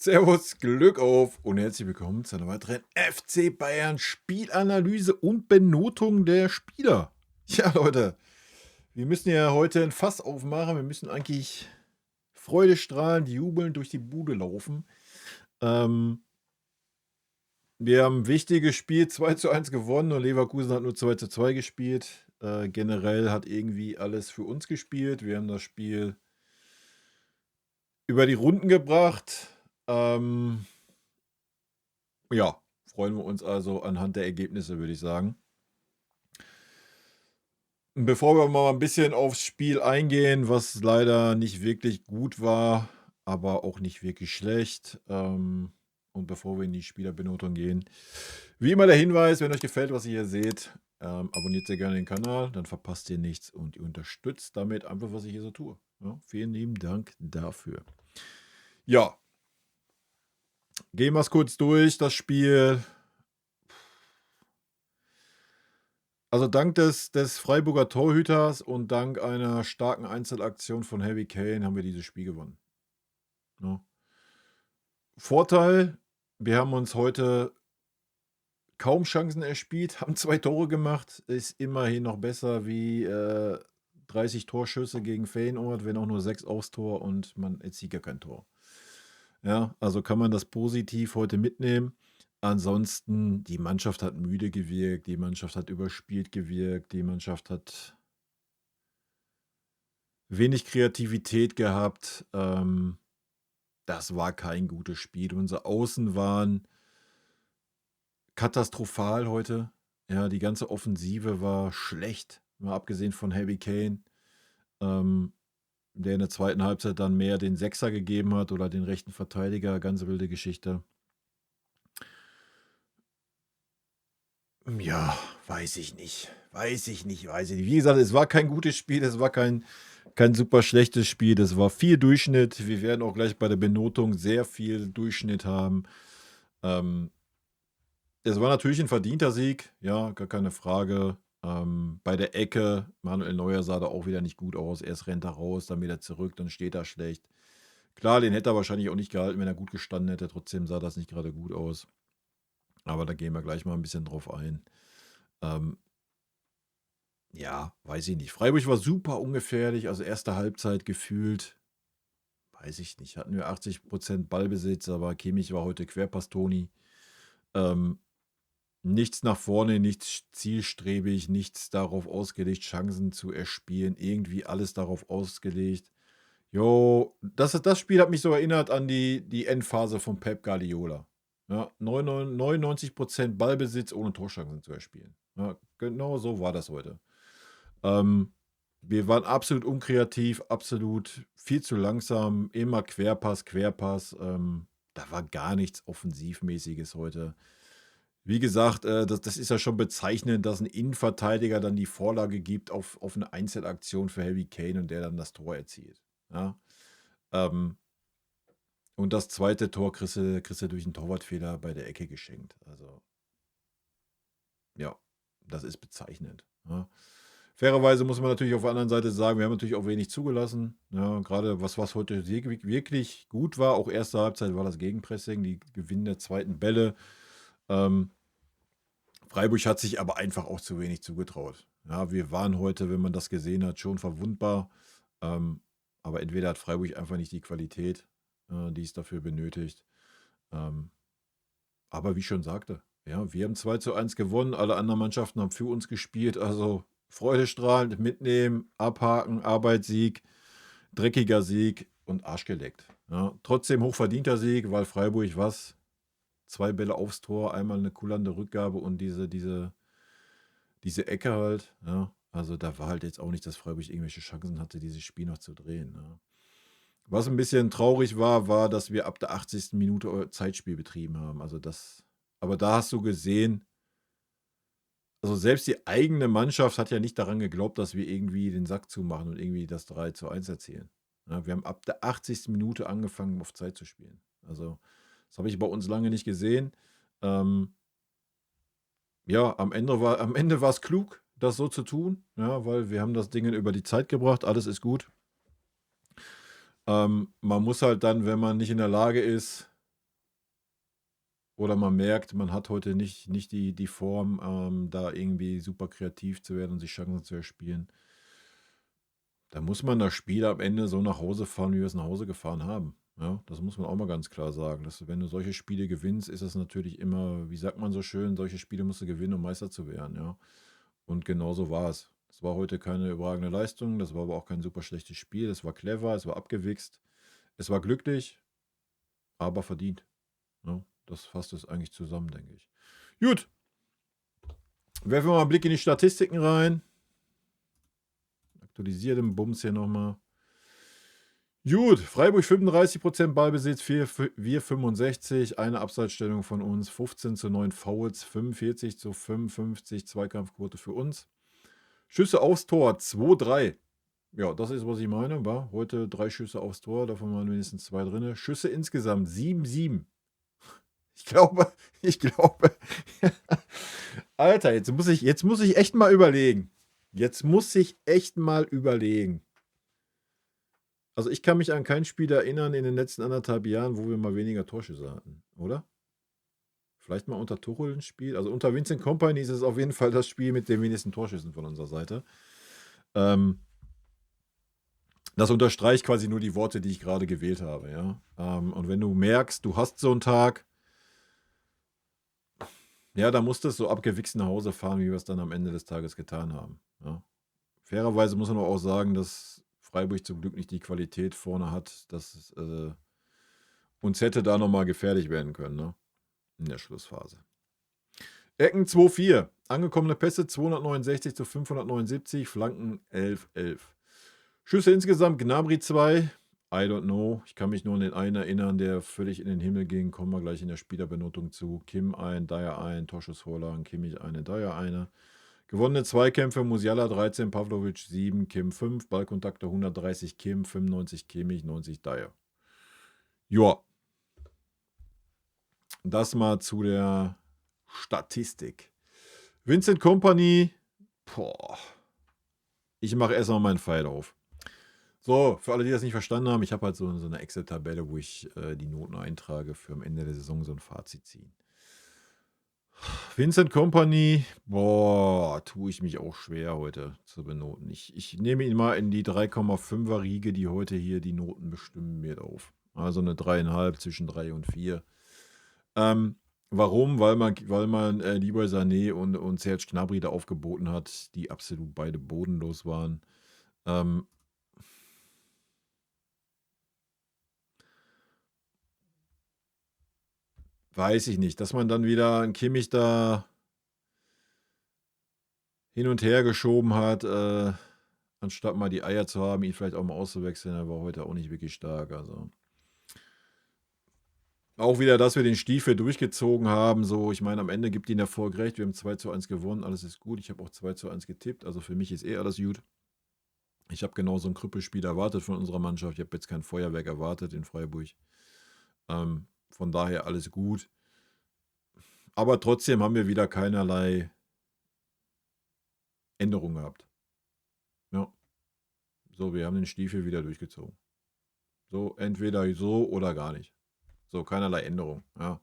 Servus, Glück auf und herzlich willkommen zu einer weiteren FC Bayern Spielanalyse und Benotung der Spieler. Ja, Leute, wir müssen ja heute ein Fass aufmachen. Wir müssen eigentlich freudestrahlend, jubelnd durch die Bude laufen. Ähm, Wir haben ein wichtiges Spiel 2:1 gewonnen und Leverkusen hat nur 2:2 gespielt. Generell hat irgendwie alles für uns gespielt. Wir haben das Spiel über die Runden gebracht. Ähm, ja, freuen wir uns also anhand der Ergebnisse, würde ich sagen. Bevor wir mal ein bisschen aufs Spiel eingehen, was leider nicht wirklich gut war, aber auch nicht wirklich schlecht, und bevor wir in die Spielerbenotung gehen, wie immer der Hinweis, wenn euch gefällt, was ihr hier seht, abonniert sehr gerne den Kanal, dann verpasst ihr nichts und ihr unterstützt damit einfach, was ich hier so tue. Ja, vielen lieben Dank dafür. Ja, gehen wir's kurz durch, das Spiel. Also, dank des Freiburger Torhüters und dank einer starken Einzelaktion von Harry Kane haben wir dieses Spiel gewonnen, ne? Vorteil: Wir haben uns heute kaum Chancen erspielt, haben 2 Tore gemacht, ist immerhin noch besser wie, 30 Torschüsse gegen Feyenoord, wenn auch nur 6 aufs Tor und man erzielt gar kein Tor. Ja, also kann man das positiv heute mitnehmen. Ansonsten, die Mannschaft hat müde gewirkt, die Mannschaft hat überspielt gewirkt, die Mannschaft hat wenig Kreativität gehabt. Das war kein gutes Spiel. Unsere Außen waren katastrophal heute. Ja, die ganze Offensive war schlecht, mal abgesehen von Harry Kane, ähm, der in der zweiten Halbzeit dann mehr den Sechser gegeben hat oder den rechten Verteidiger, ganz wilde Geschichte. Ja, weiß ich nicht. Weiß ich nicht, weiß ich nicht. Wie gesagt, es war kein gutes Spiel, es war kein super schlechtes Spiel, das war viel Durchschnitt. Wir werden auch gleich bei der Benotung sehr viel Durchschnitt haben. Ähm, Es war natürlich ein verdienter Sieg, ja, gar keine Frage. Bei der Ecke, Manuel Neuer sah da auch wieder nicht gut aus. Erst rennt er raus, dann wieder zurück, dann steht er schlecht. Klar, den hätte er wahrscheinlich auch nicht gehalten, wenn er gut gestanden hätte. Trotzdem sah das nicht gerade gut aus. Aber da gehen wir gleich mal ein bisschen drauf ein. Ähm, ja, weiß ich nicht. Freiburg war super ungefährlich, also erste Halbzeit gefühlt, weiß ich nicht, hatten wir 80% Ballbesitz, aber Kimmich war heute Querpass-Toni. Ähm, Nichts nach vorne, nichts zielstrebig, nichts darauf ausgelegt, Chancen zu erspielen, irgendwie alles darauf ausgelegt. Jo, das Spiel hat mich so erinnert an die Endphase von Pep Guardiola. Ja, 99% Ballbesitz, ohne Torchancen zu erspielen. Ja, genau so war das heute. Ähm, Wir waren absolut unkreativ, absolut viel zu langsam, immer Querpass, Querpass. Da war gar nichts Offensivmäßiges heute. Wie gesagt, das ist ja schon bezeichnend, dass ein Innenverteidiger dann die Vorlage gibt auf 'ne Einzelaktion für Harry Kane und der dann das Tor erzielt, ja? Ähm, und das zweite Tor kriegst du durch einen Torwartfehler bei der Ecke geschenkt. Also, ja, das ist bezeichnend, ne? Fairerweise muss man natürlich auf der anderen Seite sagen, wir haben natürlich auch wenig zugelassen, ja, grade was heute wirklich gut war, auch erste Halbzeit, war das Gegenpressing, die Gewinn der zweiten Bälle. Ähm Freiburg hat sich aber einfach auch zu wenig zugetraut. Ja, wir waren heute, wenn man das gesehen hat, schon verwundbar. Ähm, aber entweder hat Freiburg einfach nicht die Qualität, die es dafür benötigt. Ähm, aber wie ich schon sagte, ja, wir haben 2:1 gewonnen, alle anderen Mannschaften haben für uns gespielt. Also freudestrahlend mitnehmen, abhaken, Arbeitssieg, dreckiger Sieg und Arsch geleckt. Ja, trotzdem hochverdienter Sieg, weil Freiburg was? 2 Bälle aufs Tor, einmal eine kullernde Rückgabe und diese Ecke halt, ja. Also, da war halt jetzt auch nicht, dass Freiburg irgendwelche Chancen hatte, dieses Spiel noch zu drehen, ne? Was ein bisschen traurig war, war, dass wir ab der 80. Minute Zeitspiel betrieben haben. Also, das aber da hast du gesehen, also, selbst die eigene Mannschaft hat ja nicht daran geglaubt, dass wir irgendwie den Sack zumachen und irgendwie das 3:1 erzielen. Ja, wir haben ab der 80. Minute angefangen, auf Zeit zu spielen. Also, das habe ich bei uns lange nicht gesehen. Ähm Ja, am Ende war es klug, das so zu tun, ja, weil wir haben das Ding über die Zeit gebracht, alles ist gut. Man muss halt dann, wenn man nicht in der Lage ist oder man merkt, man hat heute nicht die Form, da irgendwie super kreativ zu werden und sich Chancen zu erspielen, da muss man das Spiel am Ende so nach Hause fahren, wie wir es nach Hause gefahren haben. Ja, das muss man auch mal ganz klar sagen. Dass, wenn du solche Spiele gewinnst, ist es natürlich immer, wie sagt man so schön, solche Spiele musst du gewinnen, um Meister zu werden. Ja. Und genau so war es. Es war heute keine überragende Leistung, das war aber auch kein super schlechtes Spiel. Es war clever, es war abgewichst, es war glücklich, aber verdient. Ja, das fasst es eigentlich zusammen, denke ich. Gut, werfen wir mal einen Blick in die Statistiken rein. Aktualisiere den Bums hier nochmal. Gut, Freiburg 35% Ballbesitz, wir 65, eine Abseitsstellung von uns, 15:9 Fouls, 45:55 Zweikampfquote für uns. Schüsse aufs Tor, 2-3. Ja, das ist, was ich meine, war heute 3 Schüsse aufs Tor, davon waren mindestens 2 drin. Schüsse insgesamt 7-7. Ich glaube, Alter, jetzt muss ich echt mal überlegen. Also ich kann mich an kein Spiel erinnern in den letzten 1,5 Jahren, wo wir mal weniger Torschüsse hatten, oder? Vielleicht mal unter Tuchel ein Spiel. Also unter Vincent Kompany ist es auf jeden Fall das Spiel mit den wenigsten Torschüssen von unserer Seite. Das unterstreicht quasi nur die Worte, die ich gerade gewählt habe, ja. Und wenn du merkst, du hast so einen Tag, ja, da musst du so abgewichst nach Hause fahren, wie wir es dann am Ende des Tages getan haben. Ja. Fairerweise muss man aber auch sagen, dass Freiburg zum Glück nicht die Qualität vorne hat, dass es uns hätte da nochmal gefährlich werden können, ne? In der Schlussphase. Ecken 2-4, angekommene Pässe 269:579, Flanken 11-11. Schüsse insgesamt, Gnabry 2, I don't know. Ich kann mich nur an den einen erinnern, der völlig in den Himmel ging. Kommen wir gleich in der Spielerbenotung zu. Kim ein, Dyer ein, Torschussvorlagen, Kimmich eine, Dyer eine. Gewonnene Zweikämpfe, Musiala 13, Pavlovic 7, Kim 5, Ballkontakte 130, Kim 95, Kimmich 90, Dyer. Joa. Das mal zu der Statistik. Vincent Kompany, boah. Ich mache erstmal meinen Pfeil auf. So, für alle, die das nicht verstanden haben, ich habe halt so eine Excel-Tabelle, wo ich die Noten eintrage für am Ende der Saison so ein Fazit ziehen. Vincent Kompany, boah, tue ich mich auch schwer heute zu benoten. Ich nehme ihn mal in die 3,5er Riege, die heute hier die Noten bestimmen, mit auf. Also eine 3,5 zwischen 3 und 4. Warum? Weil man Leroy Sané und Serge Gnabry da aufgeboten hat, die absolut beide bodenlos waren. Weiß ich nicht, dass man dann wieder einen Kimmich da hin und her geschoben hat, anstatt mal die Eier zu haben, ihn vielleicht auch mal auszuwechseln. Er war heute auch nicht wirklich stark. Also auch wieder, dass wir den Stiefel durchgezogen haben. So, ich meine, am Ende gibt ihnen Erfolg recht. Wir haben 2:1 gewonnen, alles ist gut. Ich habe auch 2:1 getippt. Also für mich ist alles gut. Ich habe genau so ein Krüppelspiel erwartet von unserer Mannschaft. Ich habe jetzt kein Feuerwerk erwartet in Freiburg. Von daher alles gut. Aber trotzdem haben wir wieder keinerlei Änderung gehabt. Ja. So, wir haben den Stiefel wieder durchgezogen. So, entweder so oder gar nicht. So, keinerlei Änderung. Ja.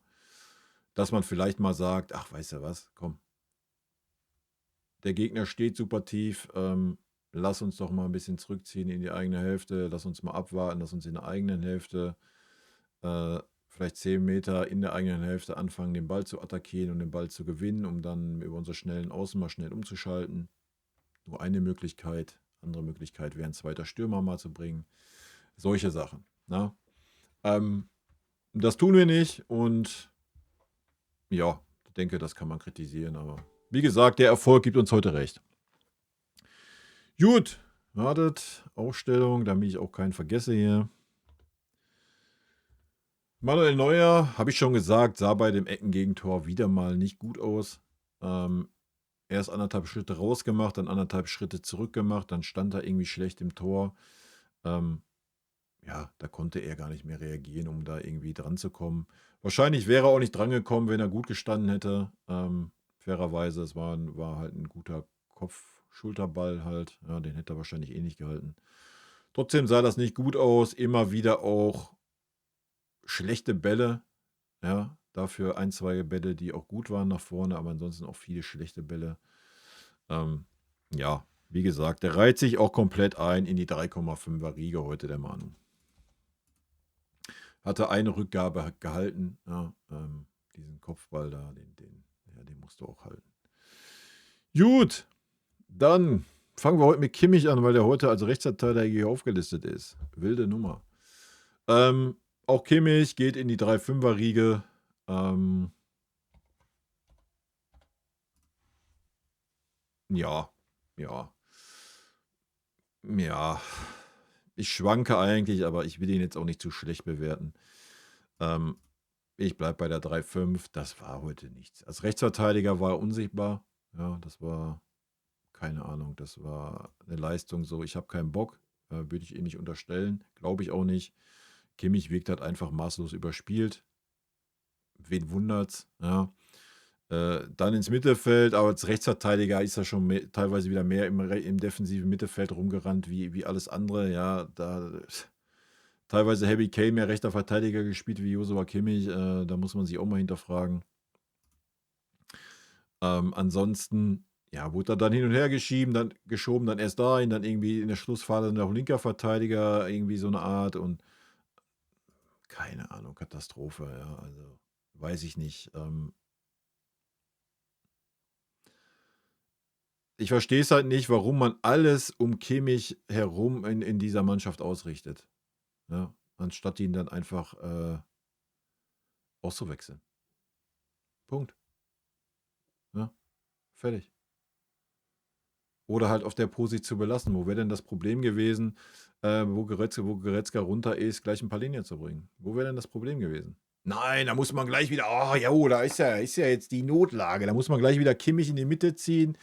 Dass man vielleicht mal sagt, ach, weißt du was, komm. Der Gegner steht super tief. Lass uns doch mal ein bisschen zurückziehen in die eigene Hälfte. Lass uns mal abwarten. Lass uns in der eigenen Hälfte vielleicht 10 Meter in der eigenen Hälfte anfangen, den Ball zu attackieren und den Ball zu gewinnen, um dann über unsere schnellen Außen mal schnell umzuschalten. Nur eine Möglichkeit. Andere Möglichkeit wäre, ein zweiter Stürmer mal zu bringen. Solche Sachen. Na? Das tun wir nicht und ja, ich denke, das kann man kritisieren, aber wie gesagt, der Erfolg gibt uns heute recht. Gut, wartet, Aufstellung, damit ich auch keinen vergesse hier. Manuel Neuer, habe ich schon gesagt, sah bei dem Eckengegentor wieder mal nicht gut aus. Erst 1,5 Schritte rausgemacht, dann 1,5 Schritte zurückgemacht, dann stand er irgendwie schlecht im Tor. Ja, da konnte er gar nicht mehr reagieren, um da irgendwie dran zu kommen. Wahrscheinlich wäre er auch nicht drangekommen, wenn er gut gestanden hätte. Fairerweise, es war halt ein guter Kopf-Schulterball halt. Ja, den hätte er wahrscheinlich eh nicht gehalten. Trotzdem sah das nicht gut aus. Immer wieder auch schlechte Bälle. Ja, Dafür ein, zwei Bälle, die auch gut waren nach vorne, aber ansonsten auch viele schlechte Bälle. Ja, wie gesagt, der reiht sich auch komplett ein in die 3,5er Riege heute, der Manu. Hatte eine Rückgabe gehalten, ja, diesen Kopfball da, den musst du auch halten. Gut, dann fangen wir heute mit Kimmich an, weil der heute als Rechtsverteidiger hier aufgelistet ist. Wilde Nummer. Auch Kimmich geht in die 3,5er Riege. Ja. Ich schwanke eigentlich, aber ich will ihn jetzt auch nicht zu schlecht bewerten. Ich bleibe bei der 3,5. Das war heute nichts. Als Rechtsverteidiger war er unsichtbar. Ja, das war, keine Ahnung, das war eine Leistung so, ich habe keinen Bock. Würde ich ihm nicht unterstellen. Glaube ich auch nicht. Kimmich wirkt halt einfach maßlos überspielt. Wen wundert's? Ja. Dann ins Mittelfeld, aber als Rechtsverteidiger ist er schon teilweise wieder mehr im defensiven Mittelfeld rumgerannt wie alles andere. Ja, da teilweise Harry Kane mehr rechter Verteidiger gespielt wie Joshua Kimmich. Da muss man sich auch mal hinterfragen. Ansonsten, ja, wurde er dann hin und her geschoben, dann erst dahin, dann irgendwie in der Schlussphase noch linker Verteidiger, irgendwie so eine Art und keine Ahnung, Katastrophe, ja, also weiß ich nicht. Ich verstehe es halt nicht, warum man alles um Kimmich herum in dieser Mannschaft ausrichtet. Ja, anstatt ihn dann einfach auszuwechseln. Punkt. Ja, fertig. Oder halt auf der Position belassen. Wo wäre denn das Problem gewesen, wo Goretzka runter ist, gleich ein paar Linien zu bringen? Wo wäre denn das Problem gewesen? Nein, da muss man gleich wieder, da ist ja jetzt die Notlage. Da muss man gleich wieder Kimmich in die Mitte ziehen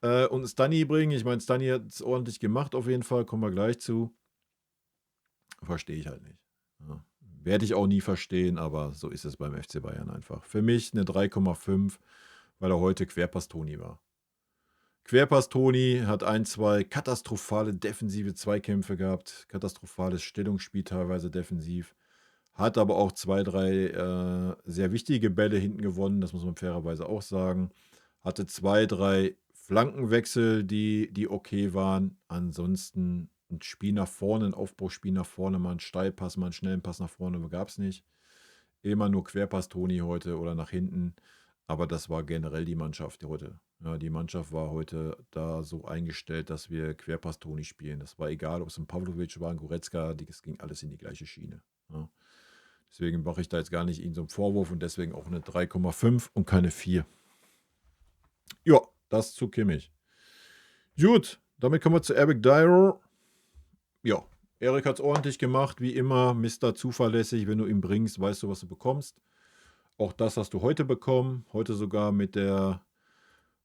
und Stani bringen. Ich meine, Stani hat es ordentlich gemacht auf jeden Fall, kommen wir gleich zu. Verstehe ich halt nicht. Ja. Werde ich auch nie verstehen, aber so ist es beim FC Bayern einfach. Für mich eine 3,5, weil er heute Querpass-Toni war. Querpass-Toni hat ein, zwei katastrophale defensive Zweikämpfe gehabt, katastrophales Stellungsspiel teilweise defensiv, hat aber auch 2, 3 sehr wichtige Bälle hinten gewonnen, das muss man fairerweise auch sagen. Hatte 2, 3 Flankenwechsel, die okay waren. Ansonsten ein Spiel nach vorne, ein Aufbauspiel nach vorne, mal einen Steilpass, mal einen schnellen Pass nach vorne gab es nicht. Immer nur Querpass-Toni heute oder nach hinten. Aber das war generell die Mannschaft heute. Ja, die Mannschaft war heute da so eingestellt, dass wir Querpass-Toni spielen. Das war egal, ob es ein Pavlovic war, ein Goretzka, es ging alles in die gleiche Schiene. Ja. Deswegen mache ich da jetzt gar nicht Ihnen so einen Vorwurf und deswegen auch eine 3,5 und keine 4. Ja, das zu Kimmich. Gut, damit kommen wir zu Eric Dyer. Ja, Erik hat es ordentlich gemacht, wie immer. Mr. Zuverlässig, wenn du ihn bringst, weißt du, was du bekommst. Auch das hast du heute bekommen. Heute sogar mit der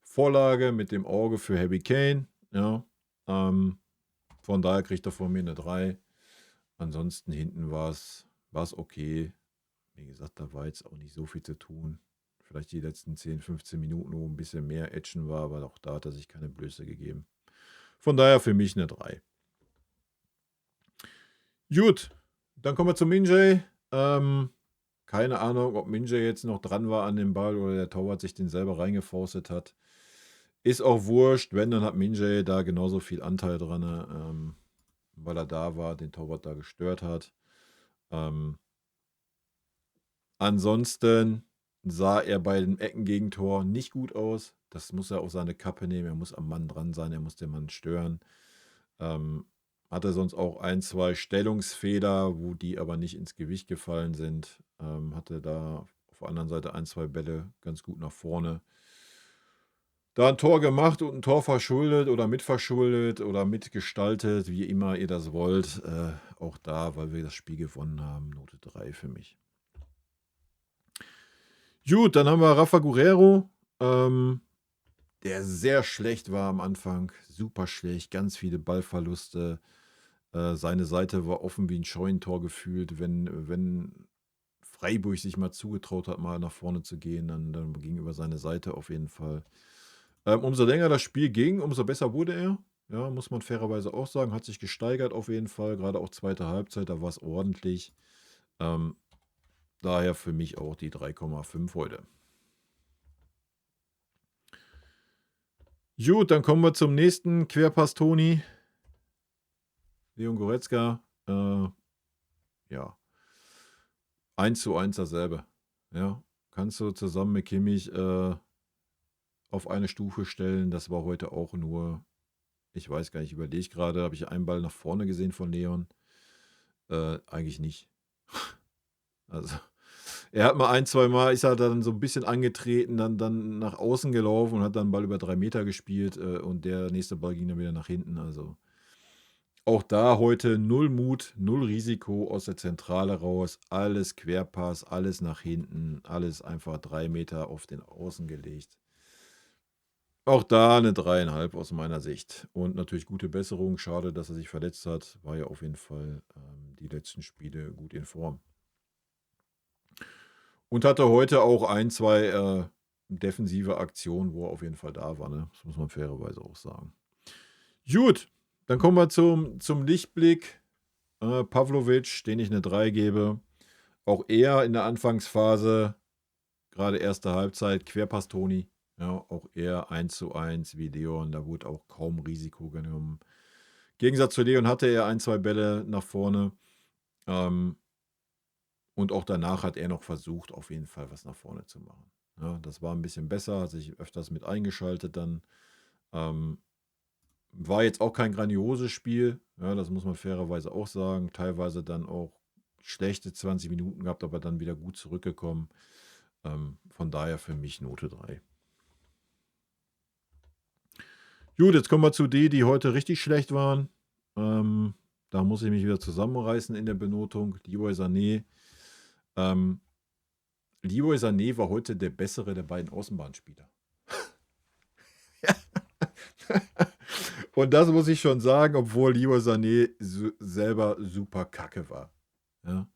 Vorlage, mit dem Auge für Harry Kane. Ja, von daher kriegt er von mir eine 3. Ansonsten hinten war es okay. Wie gesagt, da war jetzt auch nicht so viel zu tun. Vielleicht die letzten 10, 15 Minuten, wo ein bisschen mehr Action war, aber auch da hat er sich keine Blöße gegeben. Von daher für mich eine 3. Gut, dann kommen wir zu Minjay. Keine Ahnung, ob Minjay jetzt noch dran war an dem Ball oder der Torwart sich den selber reingefaustet hat. Ist auch wurscht, wenn, dann hat Minjay da genauso viel Anteil dran, weil er da war, den Torwart da gestört hat. Ansonsten sah er bei dem Eckengegentor nicht gut aus. Das muss er auf seine Kappe nehmen. Er muss am Mann dran sein, er muss den Mann stören. Hatte sonst auch ein, zwei Stellungsfehler, wo die aber nicht ins Gewicht gefallen sind. Hatte da auf der anderen Seite ein, zwei Bälle ganz gut nach vorne. Da ein Tor gemacht und ein Tor verschuldet oder mitverschuldet oder mitgestaltet, wie immer ihr das wollt. Auch da, weil wir das Spiel gewonnen haben, Note 3 für mich. Gut, dann haben wir Rafa Guerrero, der sehr schlecht war am Anfang. Super schlecht, ganz viele Ballverluste. Seine Seite war offen wie ein Scheunentor gefühlt. Wenn Freiburg sich mal zugetraut hat, mal nach vorne zu gehen, dann ging über seine Seite auf jeden Fall. Umso länger das Spiel ging, umso besser wurde er. Ja, muss man fairerweise auch sagen. Hat sich gesteigert auf jeden Fall. Gerade auch zweite Halbzeit, da war es ordentlich. Daher für mich auch die 3,5 heute. Gut, dann kommen wir zum nächsten Querpass Toni. Leon Goretzka. Ja. 1:1 dasselbe. Ja. Kannst du zusammen mit Kimmich auf eine Stufe stellen. Das war heute auch nur, ich weiß gar nicht, überlege ich gerade, habe ich einen Ball nach vorne gesehen von Leon? Eigentlich nicht. Also, er hat mal ein, zwei Mal, ist er dann so ein bisschen angetreten, dann nach außen gelaufen und hat dann einen Ball über 3 Meter gespielt und der nächste Ball ging dann wieder nach hinten. Also auch da heute null Mut, null Risiko aus der Zentrale raus, alles Querpass, alles nach hinten, alles einfach 3 Meter auf den Außen gelegt. Auch da eine 3,5 aus meiner Sicht. Und natürlich gute Besserung. Schade, dass er sich verletzt hat. War ja auf jeden Fall die letzten Spiele gut in Form. Und hatte heute auch ein, zwei defensive Aktionen, wo er auf jeden Fall da war. Ne? Das muss man fairerweise auch sagen. Gut, dann kommen wir zum Lichtblick. Pavlovic, den ich eine 3 gebe. Auch er in der Anfangsphase, gerade erste Halbzeit, Querpass Toni. Ja, auch er 1:1 wie Leon. Da wurde auch kaum Risiko genommen. Im Gegensatz zu Leon hatte er ein, zwei Bälle nach vorne. Und auch danach hat er noch versucht, auf jeden Fall was nach vorne zu machen. Ja, das war ein bisschen besser, hat sich öfters mit eingeschaltet dann. War jetzt auch kein grandioses Spiel, ja, das muss man fairerweise auch sagen. Teilweise dann auch schlechte 20 Minuten gehabt, aber dann wieder gut zurückgekommen. Von daher für mich Note 3. Gut, jetzt kommen wir zu denen, die heute richtig schlecht waren. Da muss ich mich wieder zusammenreißen in der Benotung. Leroy Sané. Leroy Sané war heute der bessere der beiden Außenbahnspieler. Und das muss ich schon sagen, obwohl Leroy Sané selber super kacke war. Ja.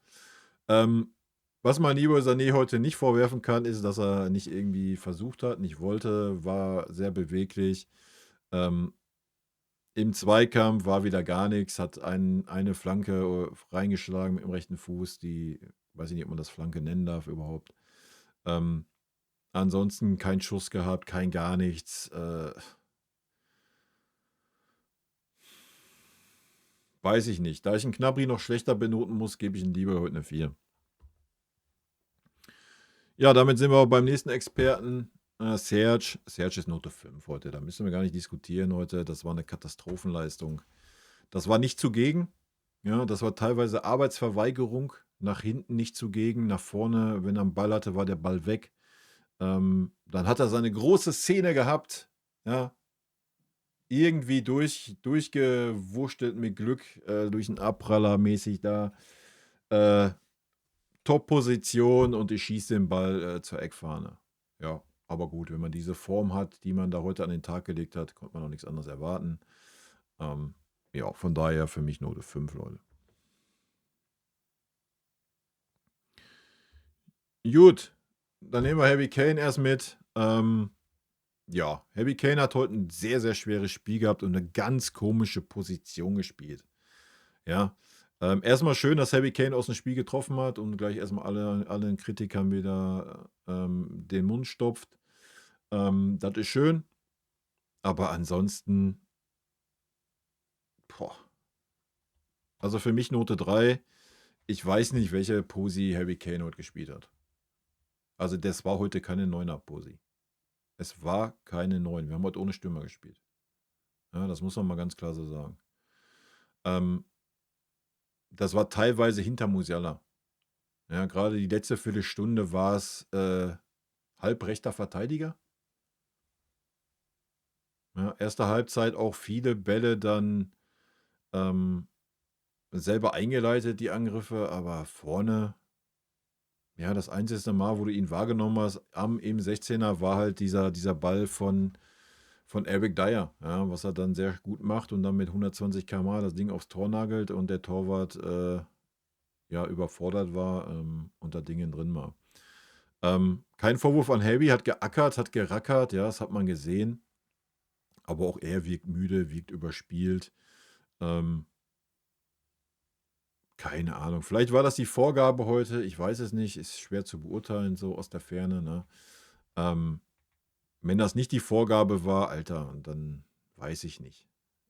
Was man Leroy Sané heute nicht vorwerfen kann, ist, dass er nicht irgendwie versucht hat, nicht wollte, war sehr beweglich. Im Zweikampf war wieder gar nichts, hat eine Flanke reingeschlagen mit dem rechten Fuß, die, weiß ich nicht, ob man das Flanke nennen darf überhaupt. Ansonsten kein Schuss gehabt, kein gar nichts. Weiß ich nicht. Da ich einen Gnabry noch schlechter benoten muss, gebe ich ihm lieber heute eine 4. Ja, damit sind wir beim nächsten Experten. Serge. Serge ist Note 5 heute. Da müssen wir gar nicht diskutieren heute. Das war eine Katastrophenleistung. Das war nicht zugegen. Ja, das war teilweise Arbeitsverweigerung. Nach hinten nicht zugegen. Nach vorne, wenn er einen Ball hatte, war der Ball weg. Dann hat er seine große Szene gehabt. Ja, irgendwie durchgewurschtelt mit Glück, durch einen Abpraller mäßig da. Top-Position und ich schieße den Ball zur Eckfahne. Ja, aber gut, wenn man diese Form hat, die man da heute an den Tag gelegt hat, konnte man auch nichts anderes erwarten. Ja, von daher für mich Note 5, Leute. Gut, dann nehmen wir Harry Kane erst mit. Ja, Harry Kane hat heute ein sehr, sehr schweres Spiel gehabt und eine ganz komische Position gespielt. Ja, erstmal schön, dass Harry Kane aus dem Spiel getroffen hat und gleich erstmal allen Kritikern wieder den Mund stopft. Das ist schön. Aber ansonsten, boah. Also für mich Note 3. Ich weiß nicht, welche Posi Harry Kane heute gespielt hat. Also das war heute keine 9er-Posi. Es war keine 9. Wir haben heute ohne Stürmer gespielt. Ja, das muss man mal ganz klar so sagen. Das war teilweise hinter Musiala. Ja, gerade die letzte Viertelstunde war es halbrechter Verteidiger. Ja, erste Halbzeit auch viele Bälle dann selber eingeleitet, die Angriffe, aber vorne, ja, das einzige Mal, wo du ihn wahrgenommen hast, im 16er, war halt dieser Ball von Eric Dyer, ja, was er dann sehr gut macht und dann mit 120 km/h das Ding aufs Tor nagelt und der Torwart ja, überfordert war und da Dinge drin war. Kein Vorwurf an Harry, hat geackert, hat gerackert, ja, das hat man gesehen. Aber auch er wirkt müde, wirkt überspielt. Keine Ahnung. Vielleicht war das die Vorgabe heute, ich weiß es nicht, ist schwer zu beurteilen, so aus der Ferne, ne? Ähm, wenn das nicht die Vorgabe war, Alter, dann weiß ich nicht.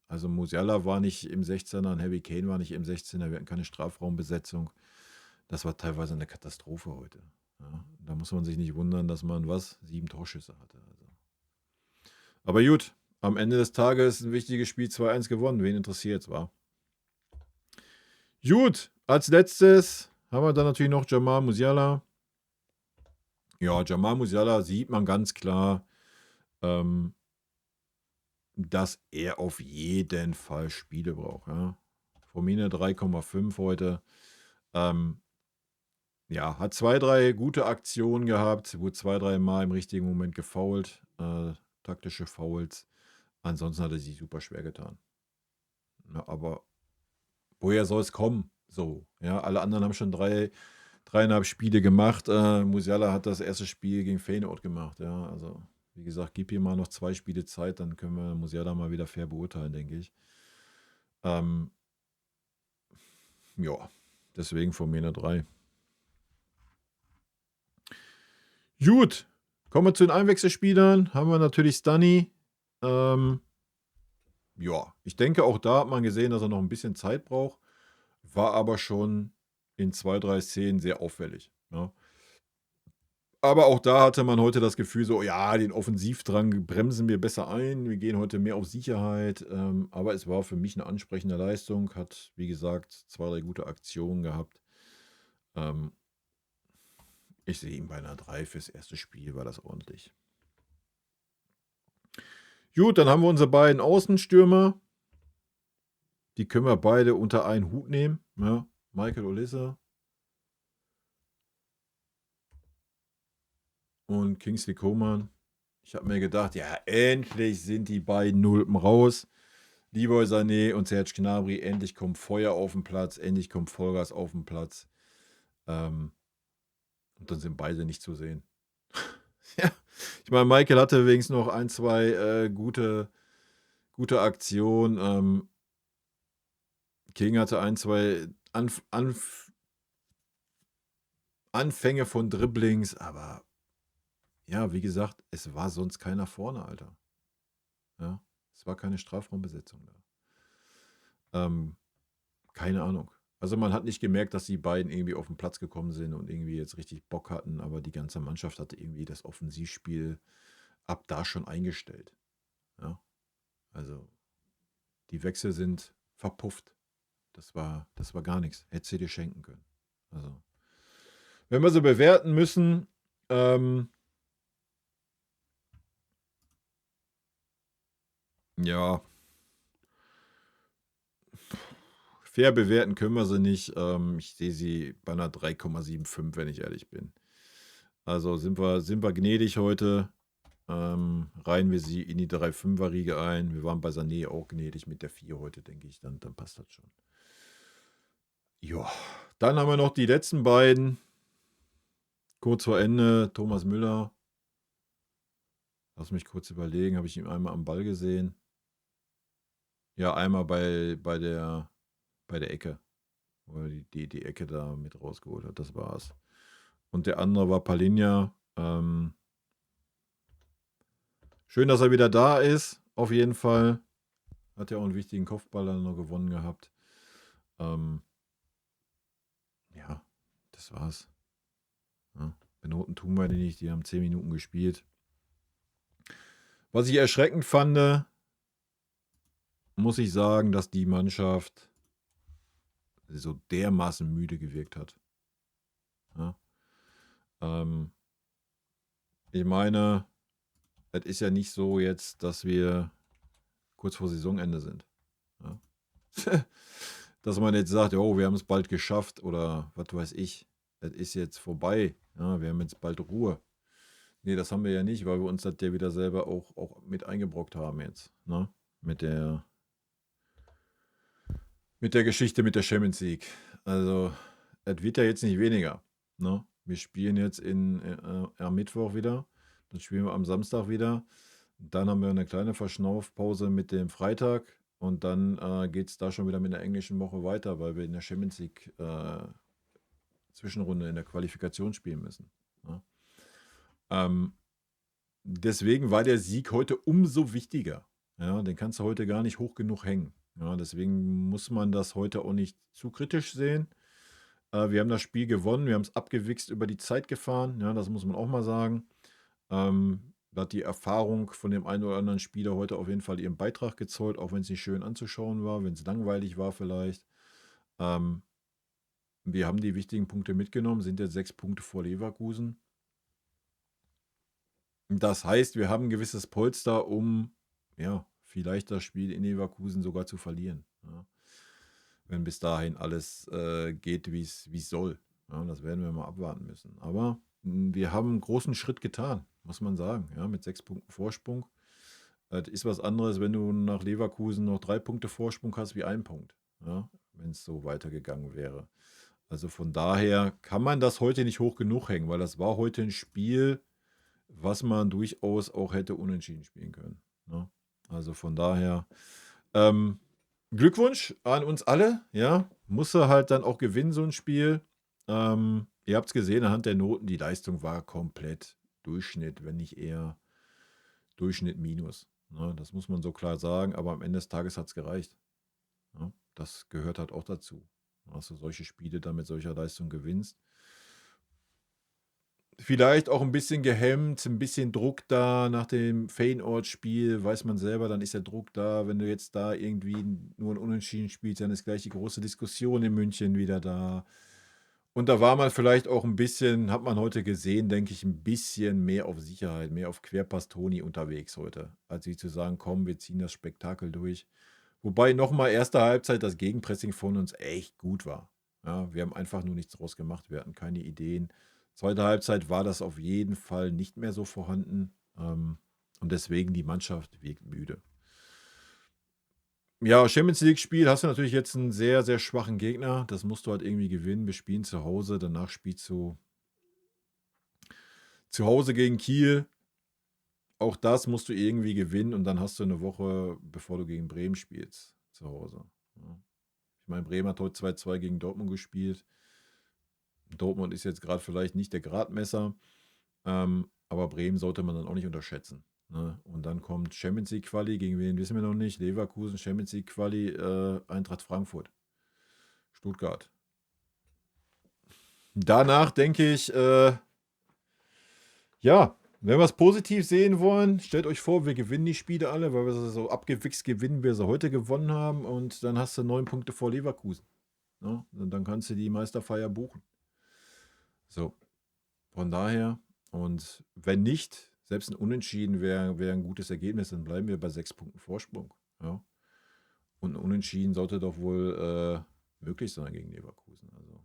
Also Musiala war nicht im 16er und Harry Kane war nicht im 16er, wir hatten keine Strafraumbesetzung. Das war teilweise eine Katastrophe heute. Ja, da muss man sich nicht wundern, dass man 7 Torschüsse hatte. Also. Aber gut, am Ende des Tages ein wichtiges Spiel 2-1 gewonnen. Wen interessiert es, war? Gut, als letztes haben wir dann natürlich noch Jamal Musiala. Ja, Jamal Musiala sieht man ganz klar, dass er auf jeden Fall Spiele braucht. Ja. Formine 3,5 heute. Ja, hat 2, 3 gute Aktionen gehabt, wurde 2, 3 Mal im richtigen Moment gefoult, taktische Fouls. Ansonsten hat er sich super schwer getan. Ja, aber woher soll es kommen? So, ja, alle anderen haben schon 3,5 Spiele gemacht. Musiala hat das erste Spiel gegen Feyenoord gemacht. Ja, also wie gesagt, gib ihm mal noch 2 Spiele Zeit, dann können wir Musiala mal wieder fair beurteilen, denke ich. Ja, deswegen von mir eine 3. Gut, kommen wir zu den Einwechselspielern. Haben wir natürlich Stunny. Ja, ich denke, auch da hat man gesehen, dass er noch ein bisschen Zeit braucht. War aber schon in 2, 3 Szenen sehr auffällig. Ja. Aber auch da hatte man heute das Gefühl, so, ja, den Offensivdrang bremsen wir besser ein. Wir gehen heute mehr auf Sicherheit. Aber es war für mich eine ansprechende Leistung. Hat, wie gesagt, 2, 3 gute Aktionen gehabt. Ich sehe ihn bei einer 3 fürs erste Spiel, war das ordentlich. Gut, dann haben wir unsere beiden Außenstürmer. Die können wir beide unter einen Hut nehmen. Ja, Michael Olise und Kingsley Coman. Ich habe mir gedacht, ja, endlich sind die beiden Nulpen raus. Leroy Sané und Serge Gnabry, endlich kommt Feuer auf den Platz, endlich kommt Vollgas auf den Platz. Und dann sind beide nicht zu sehen. Ja, ich meine, Michael hatte wenigstens noch 1, 2 gute Aktionen. King hatte 1, 2 Anfänge von Dribblings, aber ja, wie gesagt, es war sonst keiner vorne, Alter. Ja, es war keine Strafraumbesetzung da. Keine Ahnung. Also man hat nicht gemerkt, dass die beiden irgendwie auf den Platz gekommen sind und irgendwie jetzt richtig Bock hatten, aber die ganze Mannschaft hatte irgendwie das Offensivspiel ab da schon eingestellt. Ja, also die Wechsel sind verpufft. Das war gar nichts. Hättest du dir schenken können. Also, wenn wir so bewerten müssen, ja, fair bewerten können wir sie nicht. Ich sehe sie bei einer 3,75, wenn ich ehrlich bin. Also sind wir gnädig heute. Reihen wir sie in die 3,5er-Riege ein. Wir waren bei Sané auch gnädig mit der 4 heute, denke ich. Dann passt das schon. Ja, dann haben wir noch die letzten beiden. Kurz vor Ende, Thomas Müller. Lass mich kurz überlegen, habe ich ihn einmal am Ball gesehen? Ja, einmal bei der Ecke, wo er die Ecke da mit rausgeholt hat, das war's. Und der andere war Palhinha. Schön, dass er wieder da ist, auf jeden Fall. Hat ja auch einen wichtigen Kopfball dann noch gewonnen gehabt. Ja, das war's. Ja, benoten tun wir die nicht, die haben 10 Minuten gespielt. Was ich erschreckend fand, muss ich sagen, dass die Mannschaft so dermaßen müde gewirkt hat. Ja. Ich meine, es ist ja nicht so jetzt, dass wir kurz vor Saisonende sind. Ja. Dass man jetzt sagt, oh, wir haben es bald geschafft oder was weiß ich, es ist jetzt vorbei. Ja, wir haben jetzt bald Ruhe. Nee, das haben wir ja nicht, weil wir uns das ja wieder selber auch mit eingebrockt haben jetzt. Ne? Mit der Geschichte mit der Champions League. Also, es wird ja jetzt nicht weniger. Ne? Wir spielen jetzt am Mittwoch wieder. Dann spielen wir am Samstag wieder. Dann haben wir eine kleine Verschnaufpause mit dem Freitag. Und dann geht es da schon wieder mit der englischen Woche weiter, weil wir in der Champions League Zwischenrunde in der Qualifikation spielen müssen. Ja. Deswegen war der Sieg heute umso wichtiger. Ja, den kannst du heute gar nicht hoch genug hängen. Ja, deswegen muss man das heute auch nicht zu kritisch sehen. Wir haben das Spiel gewonnen, wir haben es abgewichst über die Zeit gefahren. Ja, das muss man auch mal sagen. Da hat die Erfahrung von dem einen oder anderen Spieler heute auf jeden Fall ihren Beitrag gezollt, auch wenn es nicht schön anzuschauen war, wenn es langweilig war vielleicht. Wir haben die wichtigen Punkte mitgenommen, sind jetzt 6 Punkte vor Leverkusen. Das heißt, wir haben ein gewisses Polster, um ja, vielleicht das Spiel in Leverkusen sogar zu verlieren. Ja. Wenn bis dahin alles geht, wie es soll. Ja, das werden wir mal abwarten müssen. Aber wir haben einen großen Schritt getan, muss man sagen. Ja, mit 6 Punkten Vorsprung. Das ist was anderes, wenn du nach Leverkusen noch 3 Punkte Vorsprung hast, wie 1 Punkt. Ja, wenn es so weitergegangen wäre. Also von daher kann man das heute nicht hoch genug hängen, weil das war heute ein Spiel, was man durchaus auch hätte unentschieden spielen können. Ne? Also von daher Glückwunsch an uns alle. Ja, musste halt dann auch gewinnen, so ein Spiel. Ihr habt es gesehen anhand der Noten, die Leistung war komplett Durchschnitt, wenn nicht eher Durchschnitt minus. Ne? Das muss man so klar sagen, aber am Ende des Tages hat es gereicht. Ne? Das gehört halt auch dazu, dass du solche Spiele dann mit solcher Leistung gewinnst. Vielleicht auch ein bisschen gehemmt, ein bisschen Druck da nach dem Feyenoord-Spiel, weiß man selber, dann ist der Druck da. Wenn du jetzt da irgendwie nur ein Unentschieden spielst, dann ist gleich die große Diskussion in München wieder da. Und da war man vielleicht auch ein bisschen, hat man heute gesehen, denke ich, ein bisschen mehr auf Sicherheit, mehr auf Querpass Toni unterwegs heute, als wie zu sagen, komm, wir ziehen das Spektakel durch. Wobei nochmal erste Halbzeit das Gegenpressing von uns echt gut war. Ja, wir haben einfach nur nichts draus gemacht, wir hatten keine Ideen. Zweite Halbzeit war das auf jeden Fall nicht mehr so vorhanden. Und deswegen die Mannschaft wirkt müde. Ja, Champions League-Spiel hast du natürlich jetzt einen sehr, sehr schwachen Gegner. Das musst du halt irgendwie gewinnen. Wir spielen zu Hause, danach spielst du zu Hause gegen Kiel. Auch das musst du irgendwie gewinnen und dann hast du eine Woche, bevor du gegen Bremen spielst, zu Hause. Ja. Ich meine, Bremen hat heute 2-2 gegen Dortmund gespielt. Dortmund ist jetzt gerade vielleicht nicht der Gradmesser, aber Bremen sollte man dann auch nicht unterschätzen. Ne? Und dann kommt Champions League Quali, gegen wen wissen wir noch nicht. Leverkusen, Champions League Quali, Eintracht Frankfurt, Stuttgart. Danach denke ich, ja, wenn wir es positiv sehen wollen, stellt euch vor, wir gewinnen die Spiele alle, weil wir sie so abgewichst gewinnen, wie wir sie heute gewonnen haben. Und dann hast du 9 Punkte vor Leverkusen. Ne? Und dann kannst du die Meisterfeier buchen. So, von daher, und wenn nicht, selbst ein Unentschieden wäre ein gutes Ergebnis, dann bleiben wir bei 6 Punkten Vorsprung. Ja. Und ein Unentschieden sollte doch wohl möglich sein gegen Leverkusen. Also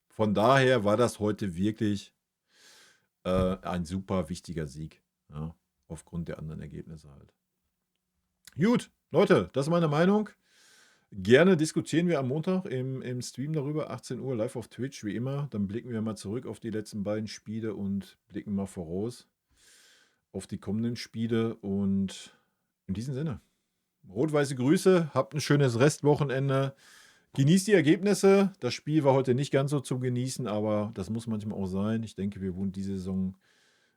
von daher war das heute wirklich ein super wichtiger Sieg. Ja, aufgrund der anderen Ergebnisse halt. Gut, Leute, das ist meine Meinung. Gerne diskutieren wir am Montag im Stream darüber, 18 Uhr live auf Twitch, wie immer. Dann blicken wir mal zurück auf die letzten beiden Spiele und blicken mal voraus auf die kommenden Spiele. Und in diesem Sinne, rot-weiße Grüße, habt ein schönes Restwochenende. Genießt die Ergebnisse. Das Spiel war heute nicht ganz so zum Genießen, aber das muss manchmal auch sein. Ich denke, wir wurden diese Saison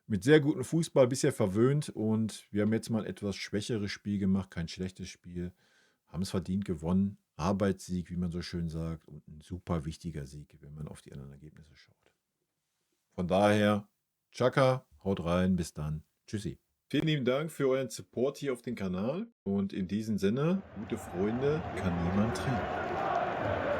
mit sehr gutem Fußball bisher verwöhnt und wir haben jetzt mal ein etwas schwächeres Spiel gemacht, kein schlechtes Spiel. Haben es verdient gewonnen. Arbeitssieg, wie man so schön sagt, und ein super wichtiger Sieg, wenn man auf die anderen Ergebnisse schaut. Von daher, Chaka, haut rein, bis dann. Tschüssi. Vielen lieben Dank für euren Support hier auf dem Kanal und in diesem Sinne, gute Freunde kann niemand trennen.